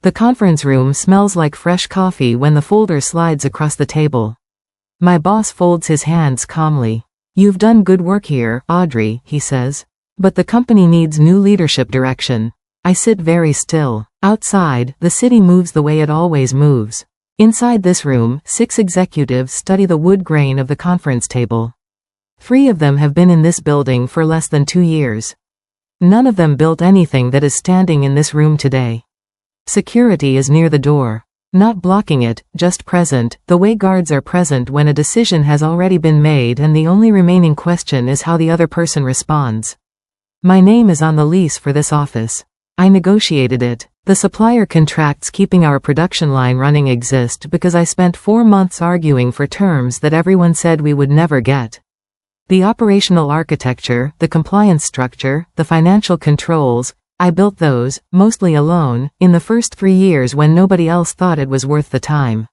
The conference room smells like fresh coffee when the folder slides across the table. My boss folds his hands calmly. "You've done good work here, Audrey," he says. "But the company needs new leadership direction." I sit very still. Outside, the city moves the way it always moves. Inside this room, 6 executives study the wood grain of the conference table. 3 of them have been in this building for less than 2 years. None of them built anything that is standing in this room today. Security is near the door. Not blocking it, just present, the way guards are present when a decision has already been made and the only remaining question is how the other person responds. My name is on the lease for this office. I negotiated it. The supplier contracts keeping our production line running exist because I spent 4 months arguing for terms that everyone said we would never get. The operational architecture, the compliance structure, the financial controls, I built those, mostly alone, in the first 3 years when nobody else thought it was worth the time.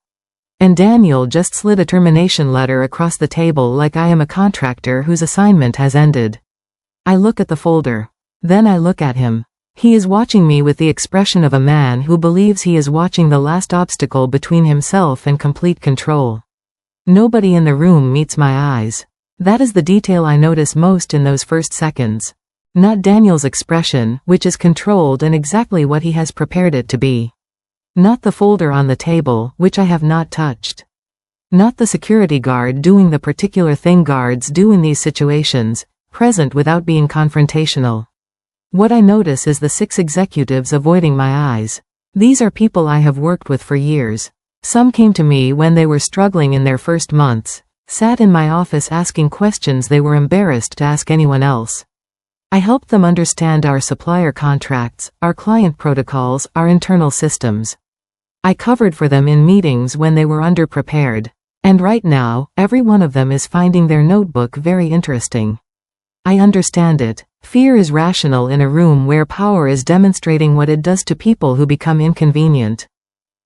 And Daniel just slid a termination letter across the table like I am a contractor whose assignment has ended. I look at the folder. Then I look at him. He is watching me with the expression of a man who believes he is watching the last obstacle between himself and complete control. Nobody in the room meets my eyes. That is the detail I notice most in those first seconds. Not Daniel's expression, which is controlled and exactly what he has prepared it to be. Not the folder on the table, which I have not touched. Not the security guard doing the particular thing guards do in these situations, present without being confrontational. What I notice is the 6 executives avoiding my eyes. These are people I have worked with for years. Some came to me when they were struggling in their first months, sat in my office asking questions they were embarrassed to ask anyone else. I helped them understand our supplier contracts, our client protocols, our internal systems. I covered for them in meetings when they were underprepared. And right now, every one of them is finding their notebook very interesting. I understand it. Fear is rational in a room where power is demonstrating what it does to people who become inconvenient.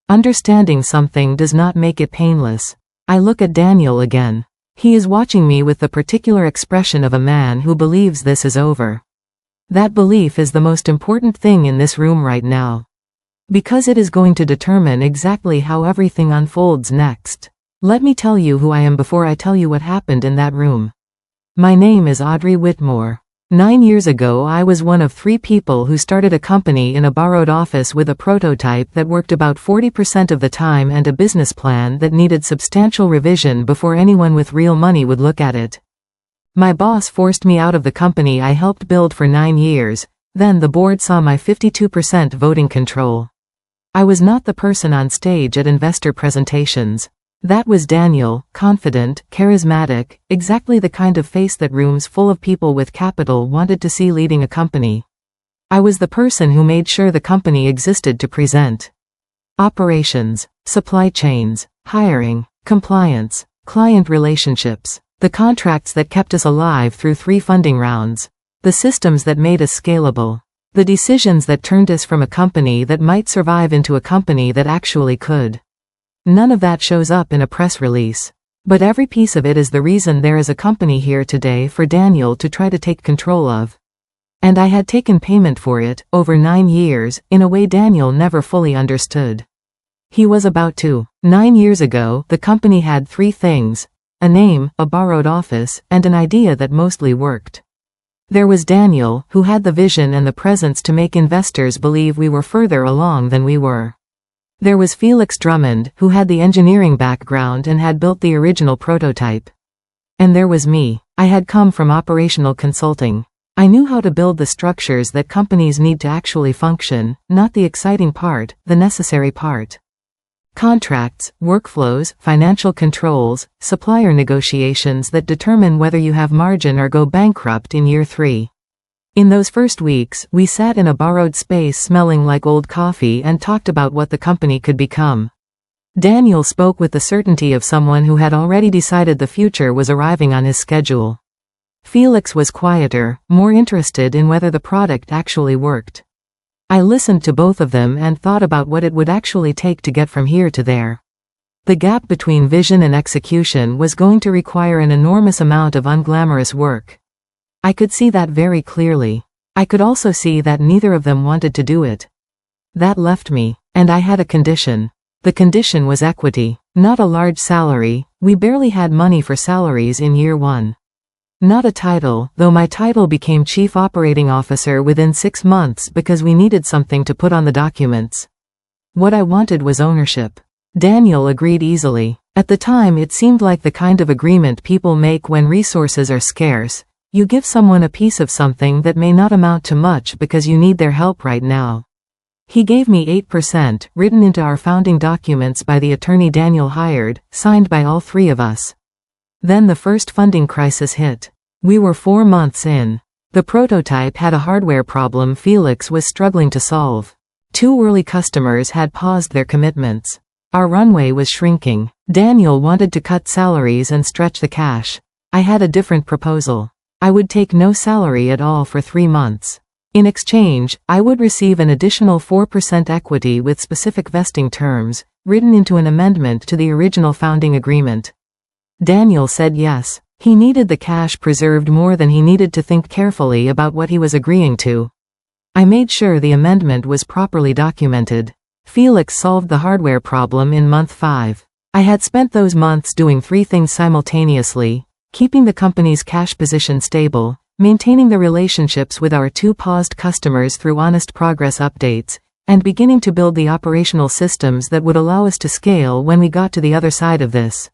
Understanding something does not make it painless. I look at Daniel again. He is watching me with the particular expression of a man who believes this is over. That belief is the most important thing in this room right now. Because it is going to determine exactly how everything unfolds next. Let me tell you who I am before I tell you what happened in that room. My name is Audrey Whitmore. 9 years ago I was one of 3 people who started a company in a borrowed office with a prototype that worked about 40% of the time and a business plan that needed substantial revision before anyone with real money would look at it. My boss forced me out of the company I helped build for 9 years, then the board saw my 52% voting control. I was not the person on stage at investor presentations. That was Daniel, confident, charismatic, exactly the kind of face that rooms full of people with capital wanted to see leading a company. I was the person who made sure the company existed to present. Operations, supply chains, hiring, compliance, client relationships, the contracts that kept us alive through 3 funding rounds, the systems that made us scalable, the decisions that turned us from a company that might survive into a company that actually could. None of that shows up in a press release. But every piece of it is the reason there is a company here today for Daniel to try to take control of. And I had taken payment for it, over 9 years, in a way Daniel never fully understood. He was about to. 9 years ago, the company had 3 things: a name, a borrowed office, and an idea that mostly worked. There was Daniel, who had the vision and the presence to make investors believe we were further along than we were. There was Felix Drummond, who had the engineering background and had built the original prototype. And there was me. I had come from operational consulting. I knew how to build the structures that companies need to actually function, not the exciting part, the necessary part. Contracts, workflows, financial controls, supplier negotiations that determine whether you have margin or go bankrupt in year 3. In those first weeks, we sat in a borrowed space smelling like old coffee and talked about what the company could become. Daniel spoke with the certainty of someone who had already decided the future was arriving on his schedule. Felix was quieter, more interested in whether the product actually worked. I listened to both of them and thought about what it would actually take to get from here to there. The gap between vision and execution was going to require an enormous amount of unglamorous work. I could see that very clearly. I could also see that neither of them wanted to do it. That left me. And I had a condition. The condition was equity, not a large salary. We barely had money for salaries in year 1. Not a title, though my title became Chief Operating Officer within 6 months because we needed something to put on the documents. What I wanted was ownership. Daniel agreed easily. At the time it seemed like the kind of agreement people make when resources are scarce. You give someone a piece of something that may not amount to much because you need their help right now. He gave me 8%, written into our founding documents by the attorney Daniel hired, signed by all 3 of us. Then the first funding crisis hit. We were 4 months in. The prototype had a hardware problem Felix was struggling to solve. 2 early customers had paused their commitments. Our runway was shrinking. Daniel wanted to cut salaries and stretch the cash. I had a different proposal. I would take no salary at all for 3 months. In exchange, I would receive an additional 4% equity with specific vesting terms, written into an amendment to the original founding agreement. Daniel said yes. He needed the cash preserved more than he needed to think carefully about what he was agreeing to. I made sure the amendment was properly documented. Felix solved the hardware problem in month 5. I had spent those months doing 3 things simultaneously: keeping the company's cash position stable, maintaining the relationships with our 2 paused customers through honest progress updates, and beginning to build the operational systems that would allow us to scale when we got to the other side of this.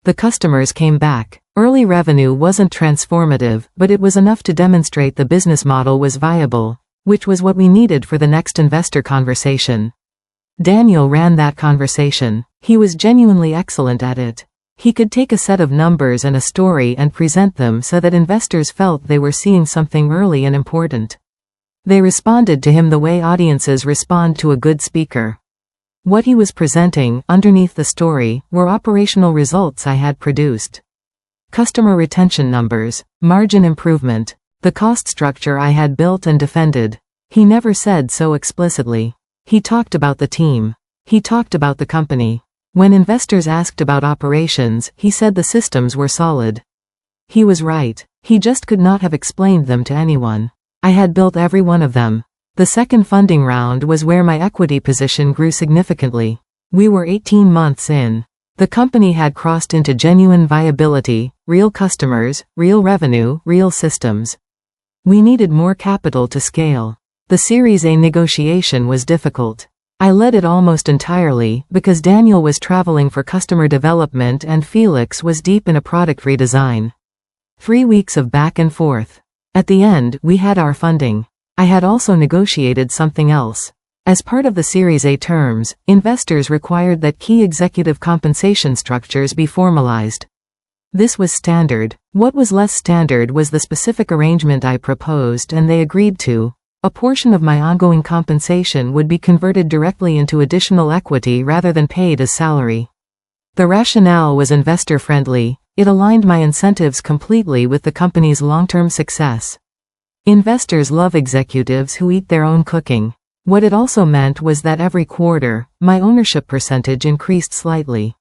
The customers came back. Early revenue wasn't transformative, but it was enough to demonstrate the business model was viable, which was what we needed for the next investor conversation. Daniel ran that conversation. He was genuinely excellent at it. He could take a set of numbers and a story and present them so that investors felt they were seeing something early and important. They responded to him the way audiences respond to a good speaker. What he was presenting, underneath the story, were operational results I had produced. Customer retention numbers, margin improvement, the cost structure I had built and defended. He never said so explicitly. He talked about the team. He talked about the company. When investors asked about operations, he said the systems were solid. He was right. He just could not have explained them to anyone. I had built every one of them. The second funding round was where my equity position grew significantly. We were 18 months in. The company had crossed into genuine viability, real customers, real revenue, real systems. We needed more capital to scale. The Series A negotiation was difficult. I led it almost entirely because Daniel was traveling for customer development and Felix was deep in a product redesign. 3 weeks of back and forth. At the end, we had our funding. I had also negotiated something else. As part of the Series A terms, investors required that key executive compensation structures be formalized. This was standard. What was less standard was the specific arrangement I proposed and they agreed to. A portion of my ongoing compensation would be converted directly into additional equity rather than paid as salary. The rationale was investor-friendly. It aligned my incentives completely with the company's long-term success. Investors love executives who eat their own cooking. What it also meant was that every quarter, my ownership percentage increased slightly.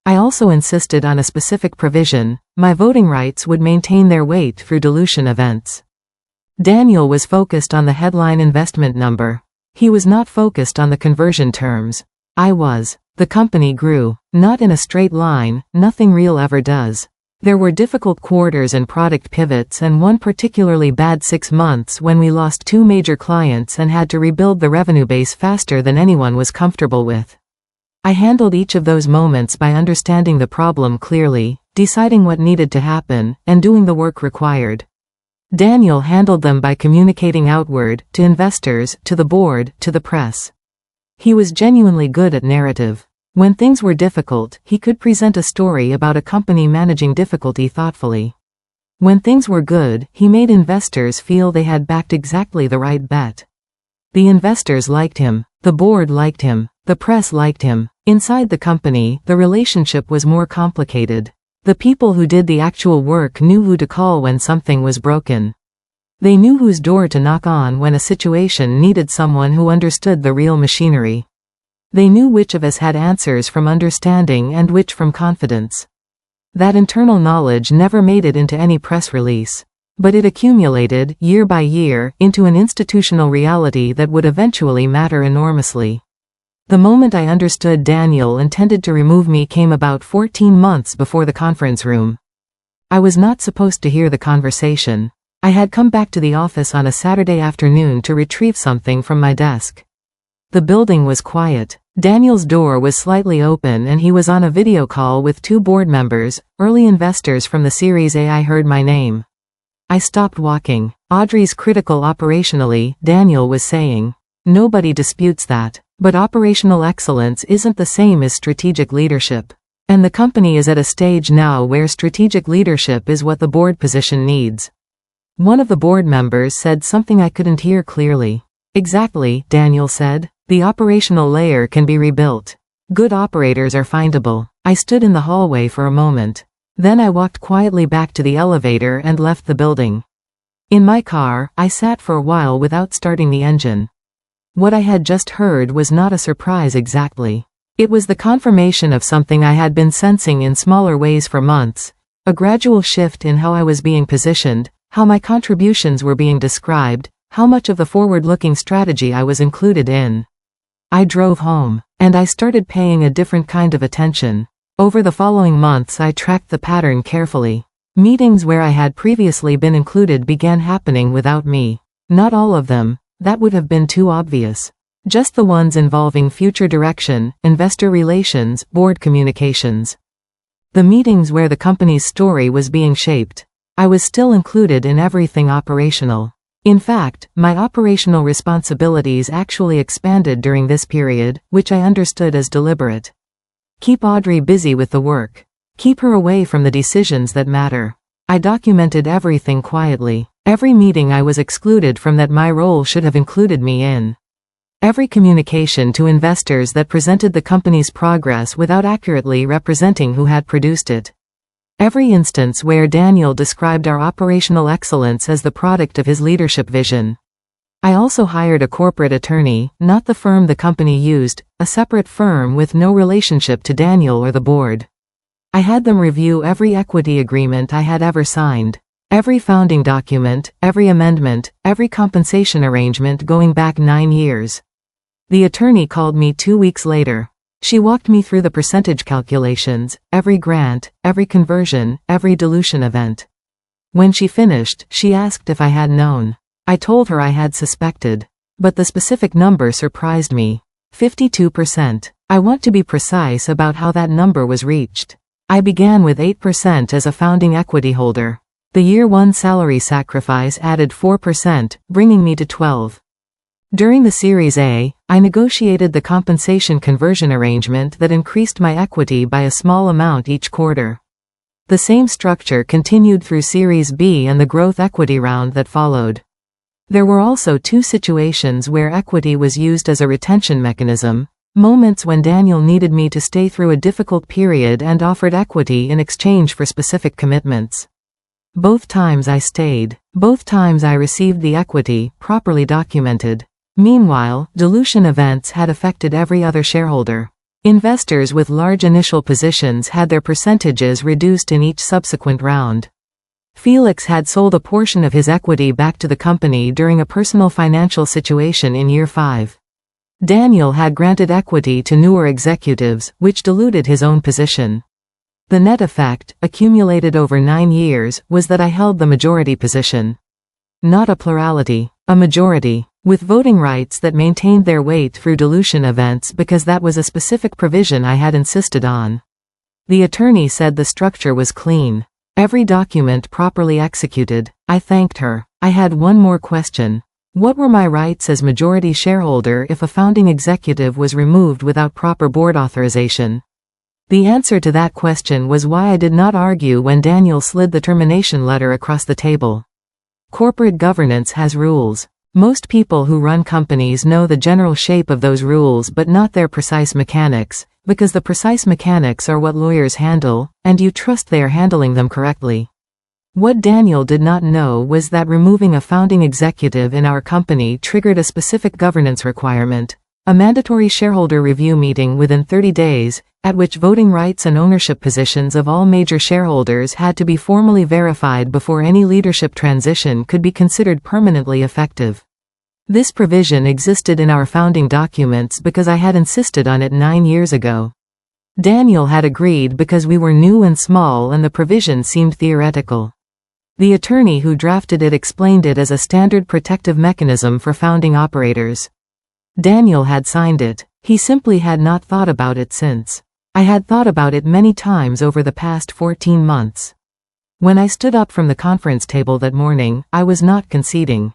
I also insisted on a specific provision: my voting rights would maintain their weight through dilution events. Daniel was focused on the headline investment number. He was not focused on the conversion terms. I was. The company grew. Not in a straight line, nothing real ever does. There were difficult quarters and product pivots and one particularly bad 6 months when we lost 2 major clients and had to rebuild the revenue base faster than anyone was comfortable with. I handled each of those moments by understanding the problem clearly, deciding what needed to happen, and doing the work required. Daniel handled them by communicating outward, to investors, to the board, to the press. He was genuinely good at narrative. When things were difficult, he could present a story about a company managing difficulty thoughtfully. When things were good, he made investors feel they had backed exactly the right bet. The investors liked him. The board liked him. The press liked him. Inside the company, the relationship was more complicated. The people who did the actual work knew who to call when something was broken. They knew whose door to knock on when a situation needed someone who understood the real machinery. They knew which of us had answers from understanding and which from confidence. That internal knowledge never made it into any press release. But it accumulated, year by year, into an institutional reality that would eventually matter enormously. The moment I understood Daniel intended to remove me came about 14 months before the conference room. I was not supposed to hear the conversation. I had come back to the office on a Saturday afternoon to retrieve something from my desk. The building was quiet. Daniel's door was slightly open and he was on a video call with 2 board members, early investors from the Series A. I heard my name. I stopped walking. Audrey's critical operationally, Daniel was saying. Nobody disputes that. But operational excellence isn't the same as strategic leadership. And the company is at a stage now where strategic leadership is what the board position needs. One of the board members said something I couldn't hear clearly. Exactly, Daniel said. The operational layer can be rebuilt. Good operators are findable. I stood in the hallway for a moment. Then I walked quietly back to the elevator and left the building. In my car, I sat for a while without starting the engine. What I had just heard was not a surprise exactly. It was the confirmation of something I had been sensing in smaller ways for months, a gradual shift in how I was being positioned, how my contributions were being described, how much of the forward-looking strategy I was included in. I drove home, and I started paying a different kind of attention. Over the following months I tracked the pattern carefully. Meetings where I had previously been included began happening without me. Not all of them. That would have been too obvious. Just the ones involving future direction, investor relations, board communications. The meetings where the company's story was being shaped. I was still included in everything operational. In fact, my operational responsibilities actually expanded during this period, which I understood as deliberate. Keep Audrey busy with the work. Keep her away from the decisions that matter. I documented everything quietly. Every meeting I was excluded from that my role should have included me in. Every communication to investors that presented the company's progress without accurately representing who had produced it. Every instance where Daniel described our operational excellence as the product of his leadership vision. I also hired a corporate attorney, not the firm the company used, a separate firm with no relationship to Daniel or the board. I had them review every equity agreement I had ever signed. Every founding document, every amendment, every compensation arrangement going back 9 years. The attorney called me 2 weeks later. She walked me through the percentage calculations, every grant, every conversion, every dilution event. When she finished, she asked if I had known. I told her I had suspected. But the specific number surprised me. 52%. I want to be precise about how that number was reached. I began with 8% as a founding equity holder. The year 1 salary sacrifice added 4%, bringing me to 12. During the Series A, I negotiated the compensation conversion arrangement that increased my equity by a small amount each quarter. The same structure continued through Series B and the growth equity round that followed. There were also 2 situations where equity was used as a retention mechanism, moments when Daniel needed me to stay through a difficult period and offered equity in exchange for specific commitments. Both times I stayed. Both times I received the equity, properly documented. Meanwhile, dilution events had affected every other shareholder. Investors with large initial positions had their percentages reduced in each subsequent round. Felix had sold a portion of his equity back to the company during a personal financial situation in year 5. Daniel had granted equity to newer executives, which diluted his own position. The net effect, accumulated over 9 years, was that I held the majority position. Not a plurality, a majority, with voting rights that maintained their weight through dilution events because that was a specific provision I had insisted on. The attorney said the structure was clean. Every document properly executed. I thanked her. I had one more question. What were my rights as majority shareholder if a founding executive was removed without proper board authorization? The answer to that question was why I did not argue when Daniel slid the termination letter across the table. Corporate governance has rules. Most people who run companies know the general shape of those rules but not their precise mechanics, because the precise mechanics are what lawyers handle, and you trust they are handling them correctly. What Daniel did not know was that removing a founding executive in our company triggered a specific governance requirement, a mandatory shareholder review meeting within 30 days, at which voting rights and ownership positions of all major shareholders had to be formally verified before any leadership transition could be considered permanently effective. This provision existed in our founding documents because I had insisted on it 9 years ago. Daniel had agreed because we were new and small and the provision seemed theoretical. The attorney who drafted it explained it as a standard protective mechanism for founding operators. Daniel had signed it. He simply had not thought about it since. I had thought about it many times over the past 14 months. When I stood up from the conference table that morning, I was not conceding.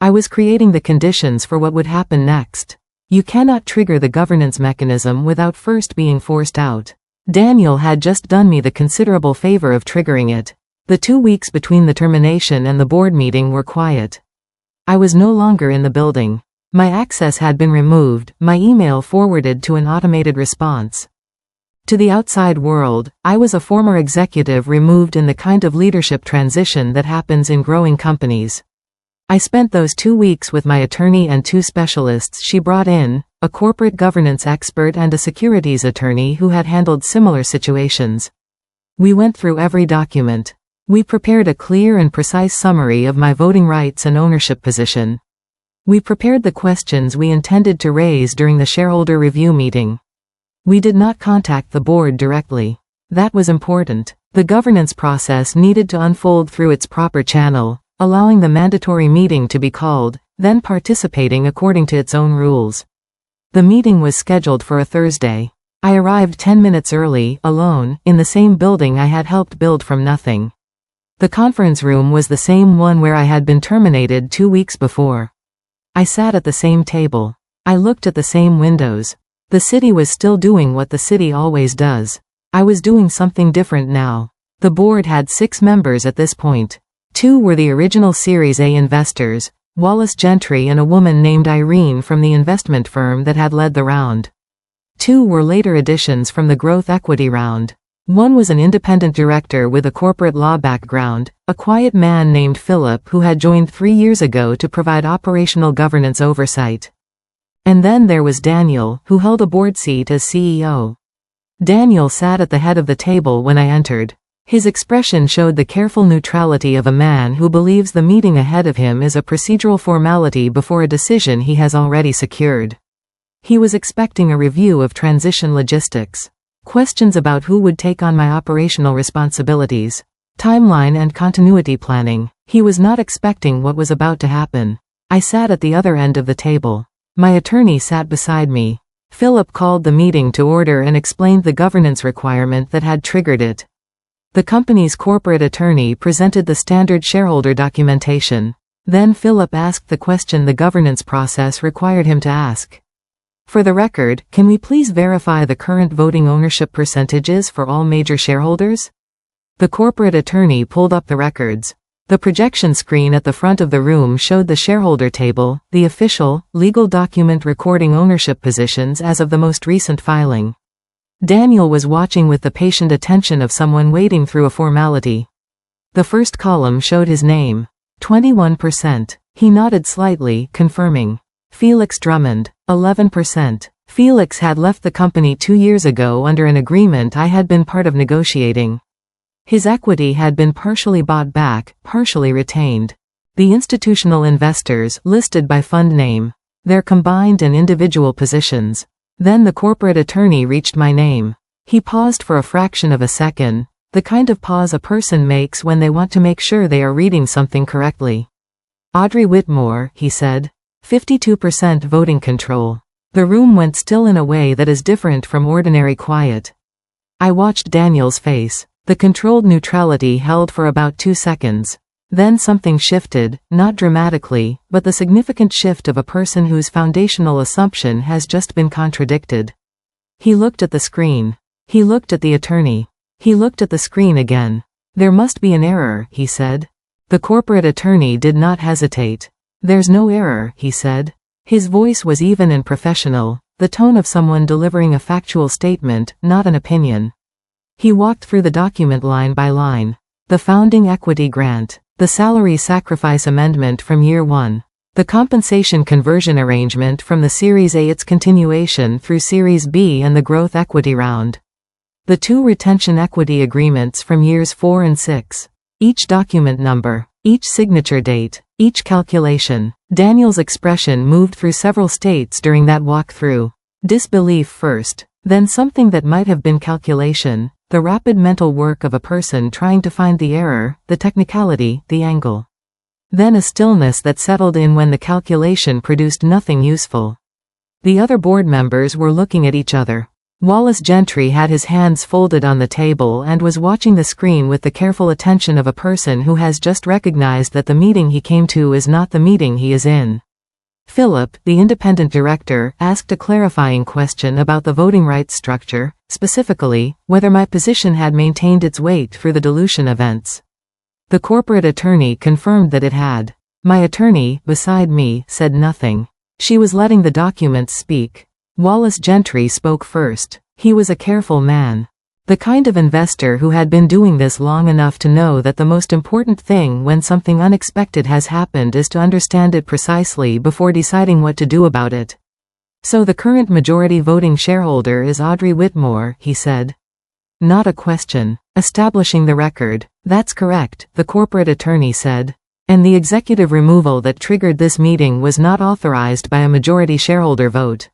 I was creating the conditions for what would happen next. You cannot trigger the governance mechanism without first being forced out. Daniel had just done me the considerable favor of triggering it. The 2 weeks between the termination and the board meeting were quiet. I was no longer in the building. My access had been removed, my email forwarded to an automated response. To the outside world, I was a former executive removed in the kind of leadership transition that happens in growing companies. I spent those 2 weeks with my attorney and 2 specialists she brought in, a corporate governance expert and a securities attorney who had handled similar situations. We went through every document. We prepared a clear and precise summary of my voting rights and ownership position. We prepared the questions we intended to raise during the shareholder review meeting. We did not contact the board directly. That was important. The governance process needed to unfold through its proper channel, allowing the mandatory meeting to be called, then participating according to its own rules. The meeting was scheduled for a Thursday. I arrived 10 minutes early, alone, in the same building I had helped build from nothing. The conference room was the same one where I had been terminated 2 weeks before. I sat at the same table. I looked at the same windows. The city was still doing what the city always does. I was doing something different now. The board had 6 members at this point. 2 were the original Series A investors, Wallace Gentry and a woman named Irene from the investment firm that had led the round. 2 were later additions from the growth equity round. 1 was an independent director with a corporate law background, a quiet man named Philip who had joined 3 years ago to provide operational governance oversight. And then there was Daniel, who held a board seat as CEO. Daniel sat at the head of the table when I entered. His expression showed the careful neutrality of a man who believes the meeting ahead of him is a procedural formality before a decision he has already secured. He was expecting a review of transition logistics. Questions about who would take on my operational responsibilities, timeline and continuity planning. He was not expecting what was about to happen. I sat at the other end of the table. My attorney sat beside me. Philip called the meeting to order and explained the governance requirement that had triggered it. The company's corporate attorney presented the standard shareholder documentation. Then Philip asked the question the governance process required him to ask. For the record, can we please verify the current voting ownership percentages for all major shareholders? The corporate attorney pulled up the records. The projection screen at the front of the room showed the shareholder table, the official, legal document recording ownership positions as of the most recent filing. Daniel was watching with the patient attention of someone wading through a formality. The first column showed his name. 21%. He nodded slightly, confirming. Felix Drummond. 11%. Felix had left the company 2 years ago under an agreement I had been part of negotiating. His equity had been partially bought back, partially retained. The institutional investors, listed by fund name. Their combined and individual positions. Then the corporate attorney reached my name. He paused for a fraction of a second, the kind of pause a person makes when they want to make sure they are reading something correctly. Audrey Whitmore, he said. 52% voting control. The room went still in a way that is different from ordinary quiet. I watched Daniel's face. The controlled neutrality held for about 2 seconds. Then something shifted, not dramatically, but the significant shift of a person whose foundational assumption has just been contradicted. He looked at the screen. He looked at the attorney. He looked at the screen again. There must be an error, he said. The corporate attorney did not hesitate. There's no error, he said. His voice was even and professional, the tone of someone delivering a factual statement, not an opinion. He walked through the document line by line. The founding equity grant. The salary sacrifice amendment from year 1. The compensation conversion arrangement from the Series A, its continuation through Series B and the growth equity round. The 2 retention equity agreements from years 4 and 6. Each document number. Each signature date. Each calculation. Daniel's expression moved through several states during that walkthrough. Disbelief first, then something that might have been calculation, the rapid mental work of a person trying to find the error, the technicality, the angle. Then a stillness that settled in when the calculation produced nothing useful. The other board members were looking at each other. Wallace Gentry had his hands folded on the table and was watching the screen with the careful attention of a person who has just recognized that the meeting he came to is not the meeting he is in. Philip, the independent director, asked a clarifying question about the voting rights structure, specifically, whether my position had maintained its weight through the dilution events. The corporate attorney confirmed that it had. My attorney, beside me, said nothing. She was letting the documents speak. Wallace Gentry spoke first. He was a careful man. The kind of investor who had been doing this long enough to know that the most important thing when something unexpected has happened is to understand it precisely before deciding what to do about it. So the current majority voting shareholder is Audrey Whitmore, he said. Not a question. Establishing the record. That's correct, the corporate attorney said. And the executive removal that triggered this meeting was not authorized by a majority shareholder vote.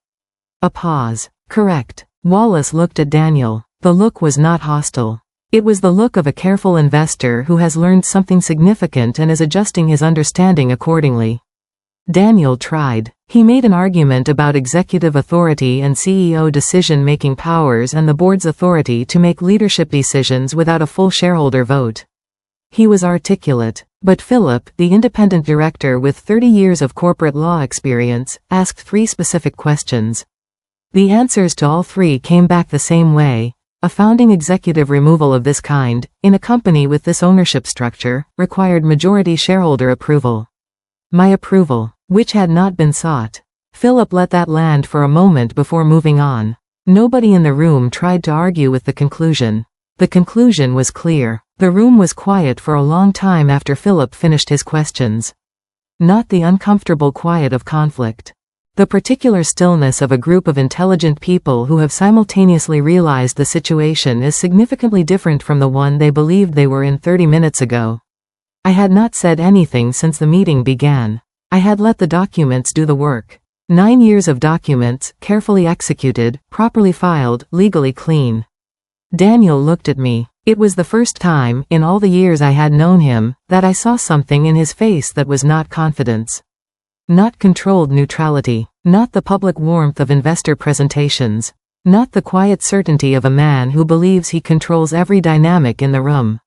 A pause. Correct. Wallace looked at Daniel. The look was not hostile. It was the look of a careful investor who has learned something significant and is adjusting his understanding accordingly. Daniel tried. He made an argument about executive authority and CEO decision-making powers and the board's authority to make leadership decisions without a full shareholder vote. He was articulate. But Philip, the independent director with 30 years of corporate law experience, asked 3 specific questions. The answers to all 3 came back the same way. A founding executive removal of this kind, in a company with this ownership structure, required majority shareholder approval. My approval, which had not been sought. Philip let that land for a moment before moving on. Nobody in the room tried to argue with the conclusion. The conclusion was clear. The room was quiet for a long time after Philip finished his questions. Not the uncomfortable quiet of conflict. The particular stillness of a group of intelligent people who have simultaneously realized the situation is significantly different from the one they believed they were in 30 minutes ago. I had not said anything since the meeting began. I had let the documents do the work. 9 years of documents, carefully executed, properly filed, legally clean. Daniel looked at me. It was the first time, in all the years I had known him, that I saw something in his face that was not confidence. Not controlled neutrality. Not the public warmth of investor presentations. Not the quiet certainty of a man who believes he controls every dynamic in the room.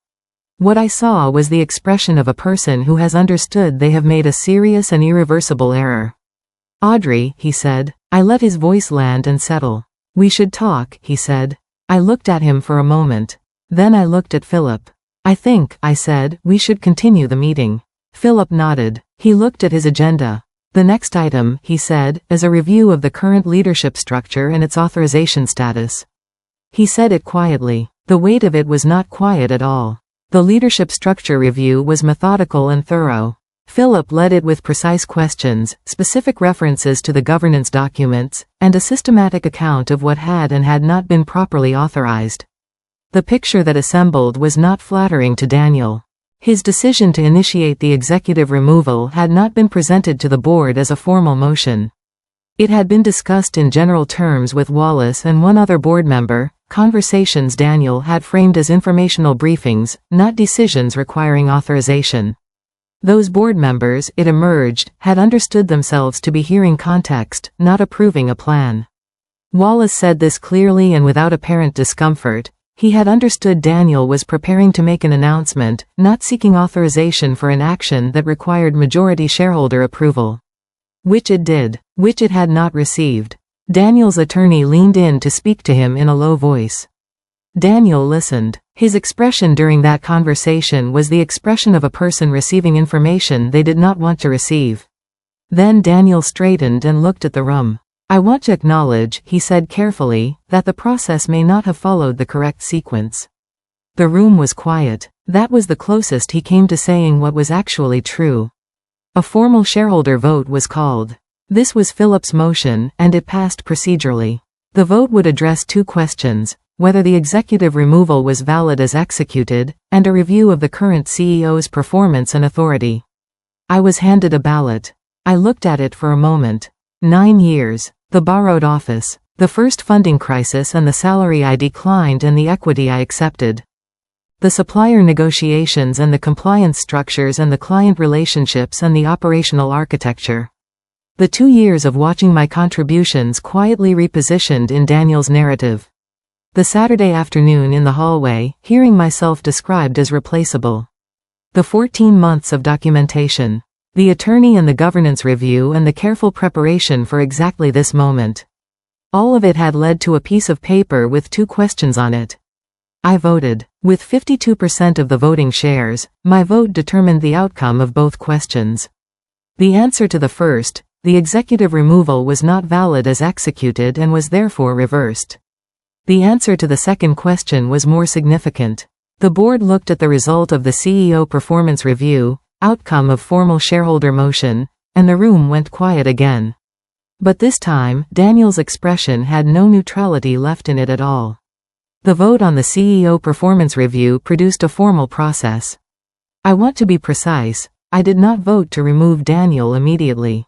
What I saw was the expression of a person who has understood they have made a serious and irreversible error. Audrey, he said. I let his voice land and settle. We should talk, he said. I looked at him for a moment. Then I looked at Philip. I think, I said, we should continue the meeting. Philip nodded. He looked at his agenda. The next item, he said, is a review of the current leadership structure and its authorization status. He said it quietly. The weight of it was not quiet at all. The leadership structure review was methodical and thorough. Philip led it with precise questions, specific references to the governance documents, and a systematic account of what had and had not been properly authorized. The picture that assembled was not flattering to Daniel. His decision to initiate the executive removal had not been presented to the board as a formal motion. It had been discussed in general terms with Wallace and one other board member, conversations Daniel had framed as informational briefings, not decisions requiring authorization. Those board members, it emerged, had understood themselves to be hearing context, not approving a plan. Wallace said this clearly and without apparent discomfort. He had understood Daniel was preparing to make an announcement, not seeking authorization for an action that required majority shareholder approval. Which it did. Which it had not received. Daniel's attorney leaned in to speak to him in a low voice. Daniel listened. His expression during that conversation was the expression of a person receiving information they did not want to receive. Then Daniel straightened and looked at the room. I want to acknowledge, he said carefully, that the process may not have followed the correct sequence. The room was quiet. That was the closest he came to saying what was actually true. A formal shareholder vote was called. This was Philip's motion, and it passed procedurally. The vote would address 2 questions, whether the executive removal was valid as executed, and a review of the current CEO's performance and authority. I was handed a ballot. I looked at it for a moment. 9 years. The borrowed office. The first funding crisis and the salary I declined and the equity I accepted. The supplier negotiations and the compliance structures and the client relationships and the operational architecture. The 2 years of watching my contributions quietly repositioned in Daniel's narrative. The Saturday afternoon in the hallway, hearing myself described as replaceable. The 14 months of documentation. The attorney and the governance review and the careful preparation for exactly this moment. All of it had led to a piece of paper with 2 questions on it. I voted. With 52% of the voting shares, my vote determined the outcome of both questions. The answer to the first, the executive removal was not valid as executed and was therefore reversed. The answer to the second question was more significant. The board looked at the result of the CEO performance review, outcome of formal shareholder motion, and the room went quiet again. But this time, Daniel's expression had no neutrality left in it at all. The vote on the CEO performance review produced a formal process. I want to be precise, I did not vote to remove Daniel immediately.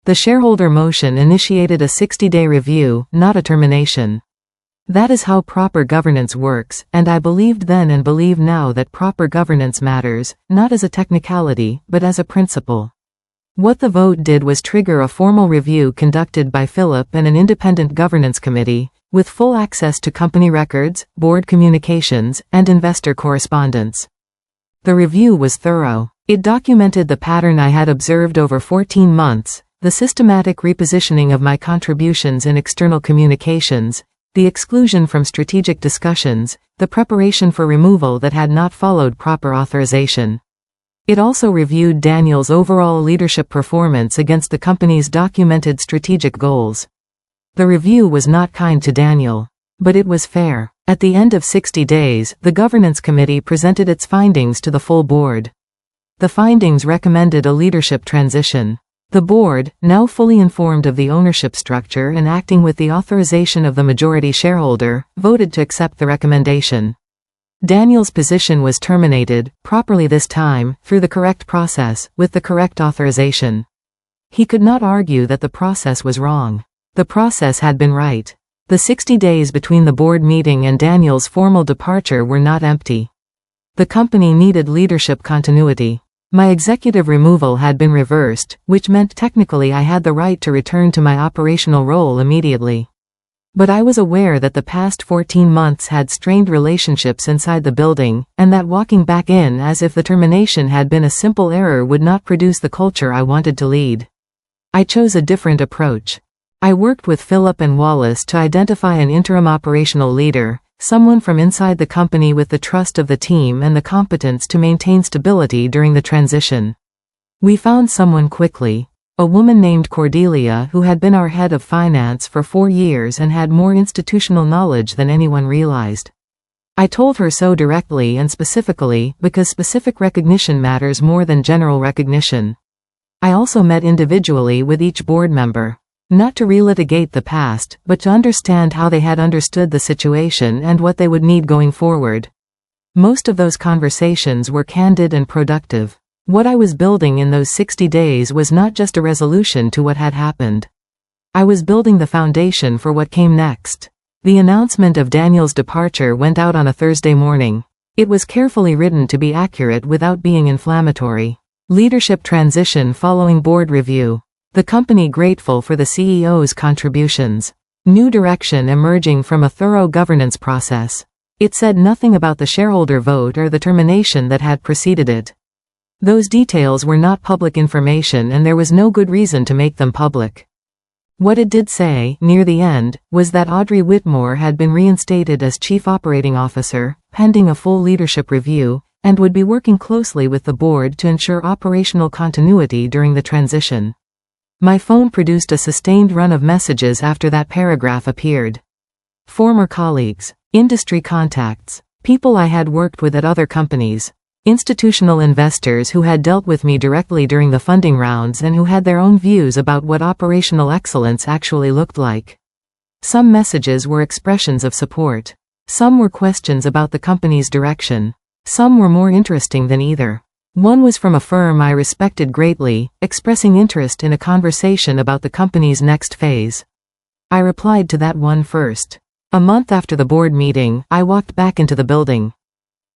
The shareholder motion initiated a 60-day review, not a termination. That is how proper governance works, and I believed then and believe now that proper governance matters, not as a technicality, but as a principle. What the vote did was trigger a formal review conducted by Philip and an independent governance committee, with full access to company records, board communications, and investor correspondence. The review was thorough. It documented the pattern I had observed over 14 months, the systematic repositioning of my contributions in external communications, the exclusion from strategic discussions, the preparation for removal that had not followed proper authorization. It also reviewed Daniel's overall leadership performance against the company's documented strategic goals. The review was not kind to Daniel. But it was fair. At the end of 60 days, the governance committee presented its findings to the full board. The findings recommended a leadership transition. The board, now fully informed of the ownership structure and acting with the authorization of the majority shareholder, voted to accept the recommendation. Daniel's position was terminated, properly this time, through the correct process, with the correct authorization. He could not argue that the process was wrong. The process had been right. The 60 days between the board meeting and Daniel's formal departure were not empty. The company needed leadership continuity. My executive removal had been reversed, which meant technically I had the right to return to my operational role immediately. But I was aware that the past 14 months had strained relationships inside the building, and that walking back in as if the termination had been a simple error would not produce the culture I wanted to lead. I chose a different approach. I worked with Philip and Wallace to identify an interim operational leader, someone from inside the company with the trust of the team and the competence to maintain stability during the transition. We found someone quickly. A woman named Cordelia who had been our head of finance for 4 years and had more institutional knowledge than anyone realized. I told her so directly and specifically because specific recognition matters more than general recognition. I also met individually with each board member. Not to relitigate the past, but to understand how they had understood the situation and what they would need going forward. Most of those conversations were candid and productive. What I was building in those 60 days was not just a resolution to what had happened. I was building the foundation for what came next. The announcement of Daniel's departure went out on a Thursday morning. It was carefully written to be accurate without being inflammatory. Leadership transition following board review. The company grateful for the CEO's contributions. New direction emerging from a thorough governance process. It said nothing about the shareholder vote or the termination that had preceded it. Those details were not public information and there was no good reason to make them public. What it did say, near the end, was that Audrey Whitmore had been reinstated as Chief Operating Officer, pending a full leadership review, and would be working closely with the board to ensure operational continuity during the transition. My phone produced a sustained run of messages after that paragraph appeared. Former colleagues, industry contacts, people I had worked with at other companies, institutional investors who had dealt with me directly during the funding rounds and who had their own views about what operational excellence actually looked like. Some messages were expressions of support. Some were questions about the company's direction. Some were more interesting than either. One was from a firm I respected greatly, expressing interest in a conversation about the company's next phase. I replied to that one first. A month after the board meeting, I walked back into the building.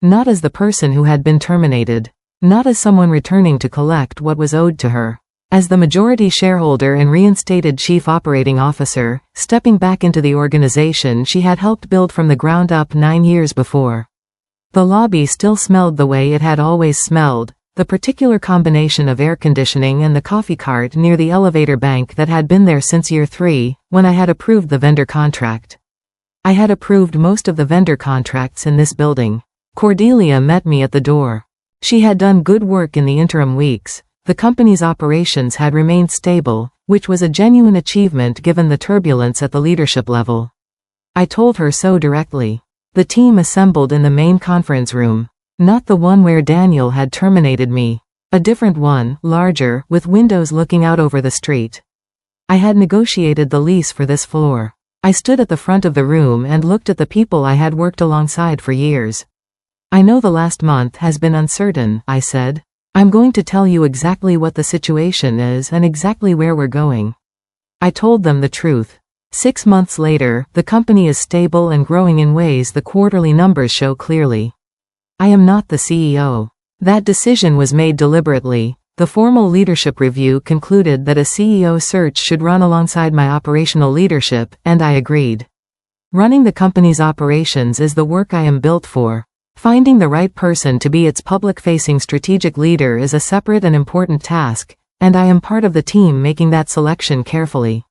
Not as the person who had been terminated. Not as someone returning to collect what was owed to her. As the majority shareholder and reinstated chief operating officer, stepping back into the organization she had helped build from the ground up 9 years before. The lobby still smelled the way it had always smelled, the particular combination of air conditioning and the coffee cart near the elevator bank that had been there since year 3, when I had approved the vendor contract. I had approved most of the vendor contracts in this building. Cordelia met me at the door. She had done good work in the interim weeks. The company's operations had remained stable, which was a genuine achievement given the turbulence at the leadership level. I told her so directly. The team assembled in the main conference room. Not the one where Daniel had terminated me. A different one, larger, with windows looking out over the street. I had negotiated the lease for this floor. I stood at the front of the room and looked at the people I had worked alongside for years. I know the last month has been uncertain, I said. I'm going to tell you exactly what the situation is and exactly where we're going. I told them the truth. 6 months later, the company is stable and growing in ways the quarterly numbers show clearly. I am not the CEO. That decision was made deliberately. The formal leadership review concluded that a CEO search should run alongside my operational leadership, and I agreed. Running the company's operations is the work I am built for. Finding the right person to be its public-facing strategic leader is a separate and important task, and I am part of the team making that selection carefully.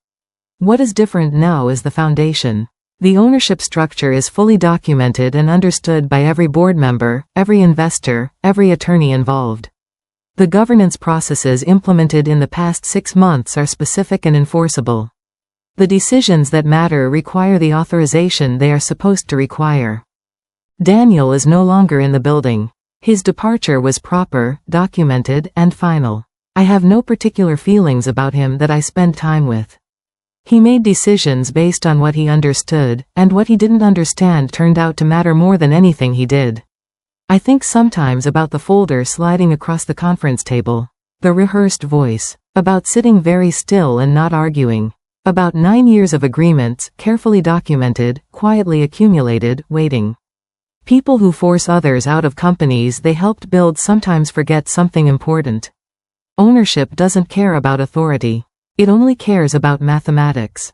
What is different now is the foundation. The ownership structure is fully documented and understood by every board member, every investor, every attorney involved. The governance processes implemented in the past 6 months are specific and enforceable. The decisions that matter require the authorization they are supposed to require. Daniel is no longer in the building. His departure was proper, documented, and final. I have no particular feelings about him that I spend time with. He made decisions based on what he understood, and what he didn't understand turned out to matter more than anything he did. I think sometimes about the folder sliding across the conference table. The rehearsed voice. About sitting very still and not arguing. About 9 years of agreements, carefully documented, quietly accumulated, waiting. People who force others out of companies they helped build sometimes forget something important. Ownership doesn't care about authority. It only cares about mathematics.